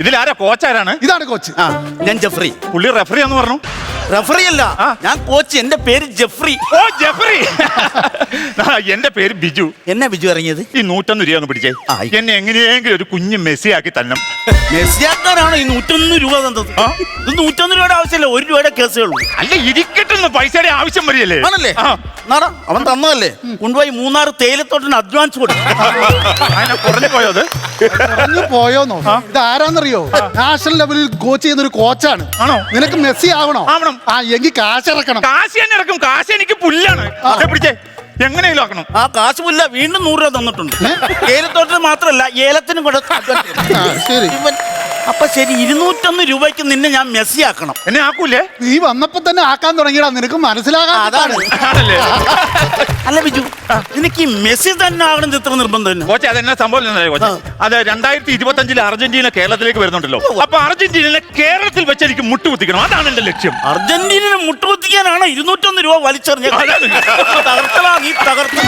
ഇതിലാരാ കോച്ചാരാണ്? ഇതാണ് കോച്ച്. ഞാൻ ജെഫ്രി. പുള്ളി റെഫറി എന്ന് പറഞ്ഞു. റെഫറി അല്ല, ഞാൻ കോച്ച്. എന്റെ പേര് ജെഫ്രി. ഓ ജെഫ്രി. എന്റെ പേര് ബിജു. എന്നാ ബിജു ഇറങ്ങിയത്? ഈ 101 രൂപ ഒന്ന് പിടിച്ചേ. എന്നെ എങ്ങനെയെങ്കിലും ഒരു കുഞ്ഞ് മെസ്സി ആക്കി തന്നെ. മെസ്സിയാക്കാനാണ് ഈ 101 രൂപ തന്നത്. ഇത് 101 രൂപയുടെ ആവശ്യമില്ല, 1 രൂപയുടെ കേസേ ഉള്ളൂ. അല്ല ഇരിക്കട്ടെന്ന് പൈസയുടെ ആവശ്യം വരികയല്ലേ? ആണല്ലേ? അവൻ തന്നതല്ലേ, കൊണ്ടുപോയി 3 തേയിലത്തോട്ടിന് അഡ്വാൻസ് കൊടുക്കും. കുറഞ്ഞു പോയോ? അത് കുറഞ്ഞു പോയോന്നോ? ഇത് ആരാന്നറിയോ? നാഷണൽ ലെവലിൽ കോച്ച് ചെയ്യുന്ന ഒരു കോച്ചാണ്. ആണോ? നിനക്ക് മെസ്സി ആവണോ? ആവണം. എങ്കിൽ കാശ് ഇറക്കണം. കാശ് തന്നെ ഇറക്കും. കാശ് എനിക്ക് പുല്ലാണ്. പിടിച്ചേ, എങ്ങനെയെങ്കിലും ആക്കണം. ആ കാശ് പുല്ല വീണ്ടും 100 രൂപ തന്നിട്ടുണ്ട്. തേയിലത്തോട്ടിന് മാത്രമല്ല, ഏലത്തിനും കൂടെ. ശരി. അപ്പൊ ശരി, 201 രൂപയ്ക്ക് നിന്നെ ഞാൻ മെസ്സി ആക്കണം. എന്നെ ആക്കൂലേ? നീ വന്നപ്പോ തന്നെ ആക്കാൻ തുടങ്ങിയടാ. നിനക്ക് മനസ്സിലാകാൻ. അതാണ്. അല്ല ബിജു, നിനക്ക് ഈ മെസ്സി തന്നെ ആകണം ഇത്ര നിർബന്ധം? കോച്ച് അതെന്നാ സംഭവം? അത് 2025 അർജന്റീന കേരളത്തിലേക്ക് വരുന്നുണ്ടല്ലോ. അപ്പൊ അർജന്റീനയെ കേരളത്തിൽ വെച്ച് എനിക്ക് മുട്ടുകുത്തിക്കണം. അതാണ് എന്റെ ലക്ഷ്യം. അർജന്റീനയെ മുട്ടുകുത്തിക്കാനാണ് 201 രൂപ വലിച്ചെറിഞ്ഞത്. നീ തകർത്ത.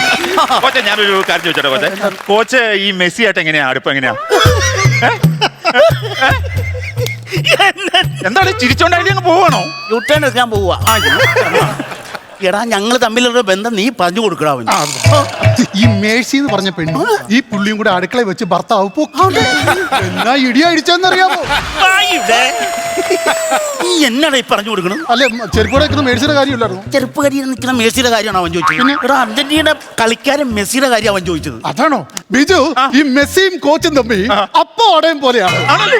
കോച്ച് ഞാനൊരു കാര്യം ചോദിച്ചോട്ടെ കോച്ച്? കോച്ച് ഈ മെസ്സി ആയിട്ട് എങ്ങനെയാ അടുപ്പം? എങ്ങനെയാ? എന്താണ് ചിരിച്ചോണ്ടായിട്ട് അങ്ങ് പോവാണോ? യൂട്ടേൺ എടുക്കാൻ പോവാ. എടാ, ഞങ്ങൾ തമ്മിലുള്ള ബന്ധം നീ പറഞ്ഞു കൊടുക്കടാ. ഈ മേഴ്സി എന്ന് പറഞ്ഞ പെണ്ണ് ഈ പുള്ളിയും കൂടെ അടുക്കളയിൽ വെച്ച് ഭർത്താവ് എന്നാ ഇടി അടിച്ചെന്നറിയാമോ? നീ എന്നടാ ഈ പറഞ്ഞു കൊടുക്കണം? അല്ലെ ചെരുപ്പൂടെ നിൽക്കുന്ന മേഴ്സിയുടെ കാര്യമില്ലായിരുന്നു. ചെറുപ്പക്കാരി നിൽക്കുന്ന മെസ്സിയുടെ കാര്യമാണ് അവൻ ചോദിച്ചത്. എടാ, അർജന്റീന കളിക്കാരൻ മെസ്സിയുടെ കാര്യം അവൻ ചോദിച്ചത്. അതാണോ ബിജു? ഈ മെസ്സിയും കോച്ചും തമ്മിൽ അപ്പോ അടയും പോലെയാണ്.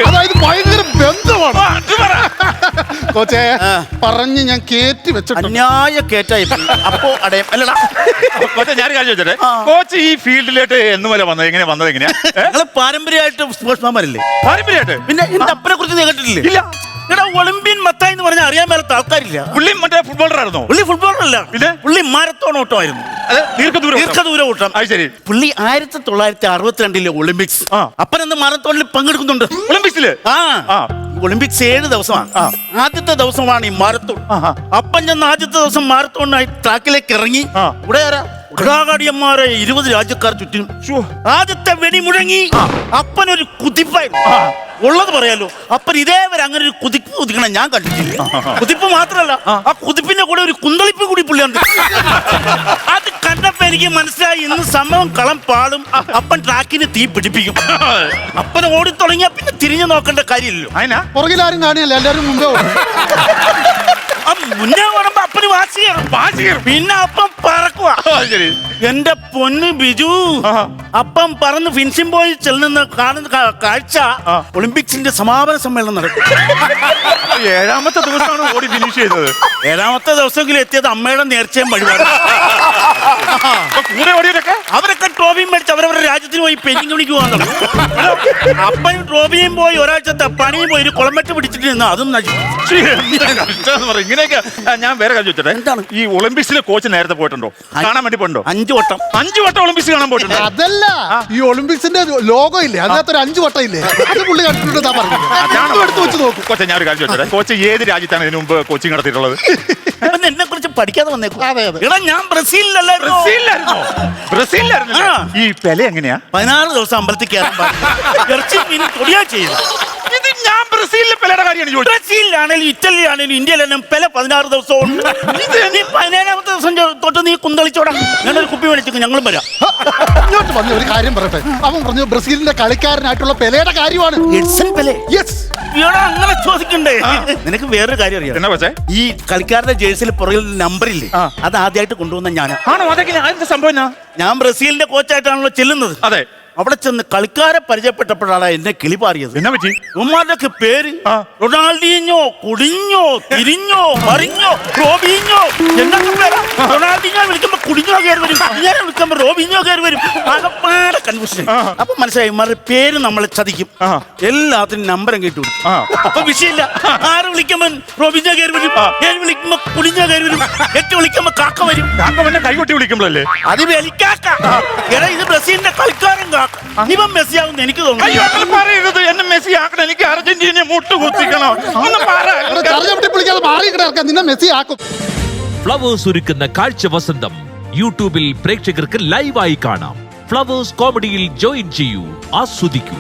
അതായത് ഭയങ്കര ബന്ധമാണ്. കോച്ചേ പറഞ്ഞ് ഞാൻ കേറ്റി വെച്ചിട്ടുണ്ട്. അന്യായ കേറ്റായി. അപ്പോ അടയും അല്ലടാ. ഞാൻ കാര്യം ചോദിച്ചേ, കോച്ച് ഈ ഫീൽഡിലോട്ട് എന്നുമല്ല വന്നത്? എങ്ങനെ വന്നത്? എങ്ങനെയാ? ഞങ്ങള് പാരമ്പര്യമായിട്ട് സ്പോർട്സ്മാൻമാരല്ലേ? പാരമ്പര്യമായിട്ട്? പിന്നെ എന്റെ അപ്പനെ കുറിച്ച് നീ കേട്ടിട്ടില്ലേ? ഇല്ല. എടാ, ഒളിമ്പ്യൻ മത്തായി എന്ന് പറഞ്ഞാൽ അറിയാൻ മേലത്തെ ആൾക്കാരില്ല. പുള്ളി മറ്റേ ഫുട്ബോളർ ആയിരുന്നോ? പുള്ളി ഫുട്ബോളർ അല്ല, പിന്നെ പുള്ളി മാരത്തോൺ ഓട്ടമായിരുന്നു. ദീർഘദൂര ഓട്ടം. ശരി. പുള്ളി 1962 ഒളിമ്പിക്സ് അപ്പനെന്ത് മാരത്തോണിൽ പങ്കെടുക്കുന്നുണ്ട്. ഒളിമ്പിക്സില്? ഒളിമ്പിക്സ് 7 ദിവസമാണ്. ആദ്യത്തെ ദിവസമാണ് ഈ മാരത്തോൺ. അപ്പൻ ചെന്ന് ആദ്യത്തെ ദിവസം മാരത്തോണിനായി ട്രാക്കിലേക്ക് ഇറങ്ങി. ഇവിടെ ഘടാഘടിയന്മാരെ 20 രാജ്യക്കാർ ചുറ്റും. ആദ്യത്തെ വെടി മുഴങ്ങി. അപ്പനൊരു കുതിപ്പായിരുന്നു. ഉള്ളത് പറയാലോ, അപ്പൻ ഇതേവരെ അങ്ങനെ ഒരു കുതിപ്പ് കുതിക്കണം ഞാൻ കണ്ടിട്ടില്ല. കുതിപ്പ് മാത്രമല്ല, ആ കുതിപ്പിന്റെ കൂടെ ഒരു കുന്തളിപ്പ് കൂടി പുള്ളിയുണ്ട്. അത് കണ്ടപ്പോ എനിക്ക് മനസ്സിലായി, ഇന്ന് സംഭവം കളം പാടും. അപ്പൻ ട്രാക്കിന് തീ പിടിപ്പിക്കും. അപ്പൻ ഓടി തുടങ്ങിയാ പിന്നെ തിരിഞ്ഞു നോക്കേണ്ട കാര്യമില്ലല്ലോ. പുറകിലാരും കാണിയല്ല, എല്ലാരും മുമ്പേ മുന്നേ പറയുമ്പോ അപ്പന് വാശി കയറും. പിന്നെ അപ്പം പറക്കുവാ. എന്റെ പൊന്ന് ബിജു, അപ്പം പറന്ന് ഫിനിഷിംഗ് പോയി ചെല്ലുന്ന കാണുന്ന കാഴ്ച ഒളിമ്പിക്സിന്റെ സമാപന സമ്മേളനം നടക്കും. 7ാമത്തെ ദിവസമാണ് ഓടി ഫിനിഷ് ചെയ്തത്. 7ാമത്തെ ദിവസമെങ്കിലും എത്തിയത് അമ്മയുടെ നേർച്ചയും വഴിപാട്. കൂടെ ഓടിയതൊക്കെ അവരൊക്കെ ട്രോഫിയും മേടിച്ച് അവരവരുടെ രാജ്യത്തിന് പോയി പെയിന്റിംഗ് പണിക്ക് പോകാൻ തുടങ്ങി. അപ്പനും ട്രോഫിയും പോയി ഒരാഴ്ചത്തെ പണിയും പോയി ഒരു കുളമെട്ട് പിടിച്ചിട്ട് നിന്ന് അതും ഇങ്ങനെയൊക്കെ. ഞാൻ വേറെ കാര്യം ചോദിച്ചോട്ടെ, എന്താണ് ഈ ഒളിമ്പിക്സിലെ കോച്ച് നേരത്തെ പോയിട്ടുണ്ടോ? കാണാൻ വേണ്ടി പോയിട്ടുണ്ടോ? 5 വട്ടം. 5 വട്ടം ഒളിമ്പിക്സ് കാണാൻ പോയിട്ടുണ്ടോ? അതല്ല, ഈ ഒളിമ്പിക്സിന്റെ ലോഗോ ഇല്ലേ, അതിനകത്തൊരു 5 വട്ടം ഇല്ലേ, അത് പുള്ളി കണ്ടിട്ടുണ്ട്. എടുത്ത് വെച്ച് നോക്കും. കോച്ച് ഞാൻ ഒരു കാര്യം ചോദിച്ചോട്ടെ, കോച്ച് ഏത് രാജ്യത്താണ് ഇതിനു മുമ്പ് കോച്ചിങ് നടത്തിയിട്ടുള്ളത്? എന്നെ കുറിച്ച് പഠിക്കാതെ വന്നേക്കും. എടാ, ഞാൻ ബ്രസീലിലായിരുന്നു. ഈ പെല എങ്ങനെയാ? 16 ദിവസം അമ്പലത്തിൽ കയറാൻ തൊടിയാ ചെയ്യും. ഇത് ഞാൻ ബ്രസീലിലെ പെലയുടെ കാര്യമാണ് ചോദിച്ചത്. ബ്രസീലിലാണേലും ഇറ്റലിയിലാണേലും ഇന്ത്യയിലാണേലും പെല 16 ദിവസം ഉണ്ട്. നീ 17ാമത്തെ ദിവസം തൊട്ട് നീ കുന്തളിച്ചോടാ. ഞാനൊരു കുപ്പി മേടിച്ചു, ഞങ്ങളും വരാം. ഇങ്ങോട്ട് വന്ന ഒരു കാര്യം പറയട്ടെ. അവൻ പറഞ്ഞു ബ്രസീലിന്റെ കളിക്കാരനായിട്ടുള്ള പെലയുടെ കാര്യമാണ്. അങ്ങനെ ചോദിക്കണ്ടേ? നിനക്ക് വേറൊരു കാര്യം അറിയാം. ഈ കളിക്കാരുടെ ജേഴ്സിയിൽ പുറകിൽ നമ്പറില്ലേ, അത് ആദ്യമായിട്ട് കൊണ്ടുവന്ന ഞാനാണ്. സംഭവം ഞാൻ ബ്രസീലിന്റെ കോച്ചായിട്ടാണല്ലോ ചെല്ലുന്നത്. അതെ. അവിടെ ചെന്ന് കളിക്കാരെ പരിചയപ്പെട്ടപ്പോഴാണ് എന്നെ കിളിപാറിയത്. എന്നാ പറ്റി? ഉമ്മാരുടെയൊക്കെ പേര് റൊണാൾഡീഞ്ഞോ, കുടിഞ്ഞോ, തിരിഞ്ഞോ, മറിഞ്ഞോ, റോബിഞ്ഞോ. എന്നൊക്കെ പേരാ. റൊണാൾഡീഞ്ഞോ വിളിക്കുമ്പോ കുടിഞ്ഞോ കയറി വരും, കുടിഞ്ഞോ വിളിക്കുമ്പോ റോബിഞ്ഞോ കയറി വരും. ആകപ്പാടെ കൺഫ്യൂഷൻ. അപ്പൊ മനസ്സിലായി, ഇമാരുടെ പേര് നമ്മളെ ചതിക്കും. എല്ലാത്തിനും നമ്പറും കേട്ടു. അപ്പൊ വിഷയമില്ല. 6 വിളിക്കുമ്പോ റോബിഞ്ഞോ കയറി വരും, 7 വിളിക്കുമ്പോ കുടിഞ്ഞോ കയറി വരും, 8 വിളിക്കുമ്പോ കാക്ക വരും. കൈകൊട്ടി വിളിക്കുമ്പോഴല്ലേ അത് വെലിക്കാക്ക. എടാ, ഇത് ബ്രസീലിന്റെ കളിക്കാരൻ കാക്ക. ഇവൻ മെസ്സി ആവുന്ന എനിക്ക് തോന്നുന്നു. പറയരുത്, എന്നെ മെസ്സി ആക്കണം. എനിക്ക് അർജന്റീനയെ മുട്ടുകുത്തിക്കണം. ഫ്ലവേഴ്സ് ഒരുക്കുന്ന കാഴ്ച വസന്തം യൂട്യൂബിൽ പ്രേക്ഷകർക്ക് ലൈവായി കാണാം. ഫ്ലവേഴ്സ് കോമഡിയിൽ ജോയിൻ ചെയ്യൂ, ആസ്വദിക്കൂ.